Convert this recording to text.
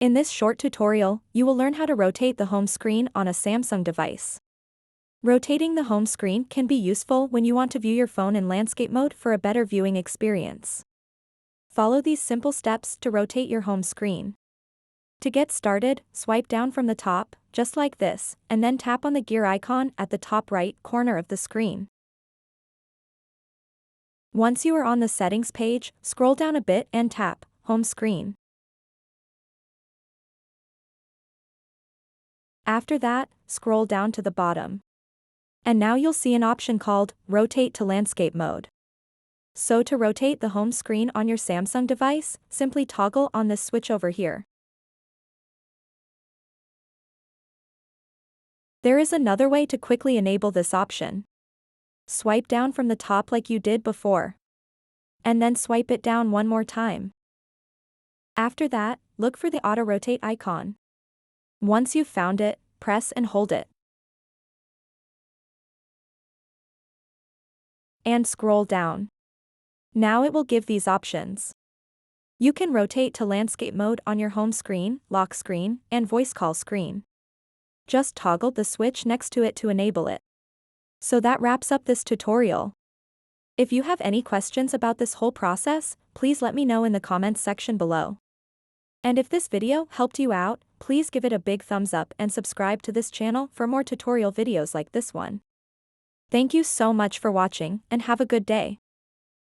In this short tutorial, you will learn how to rotate the home screen on a Samsung device. Rotating the home screen can be useful when you want to view your phone in landscape mode for a better viewing experience. Follow these simple steps to rotate your home screen. To get started, swipe down from the top, just like this, and then tap on the gear icon at the top right corner of the screen. Once you are on the settings page, scroll down a bit and tap Home Screen. After that, scroll down to the bottom. And now you'll see an option called Rotate to Landscape Mode. So to rotate the home screen on your Samsung device, simply toggle on this switch over here. There is another way to quickly enable this option. Swipe down from the top like you did before. And then swipe it down one more time. After that, look for the auto rotate icon. Once you've found it, press and hold it. And scroll down. Now it will give these options. You can rotate to landscape mode on your home screen, lock screen, and voice call screen. Just toggle the switch next to it to enable it. So that wraps up this tutorial. If you have any questions about this whole process, please let me know in the comments section below. And if this video helped you out, please give it a big thumbs up and subscribe to this channel for more tutorial videos like this one. Thank you so much for watching and have a good day.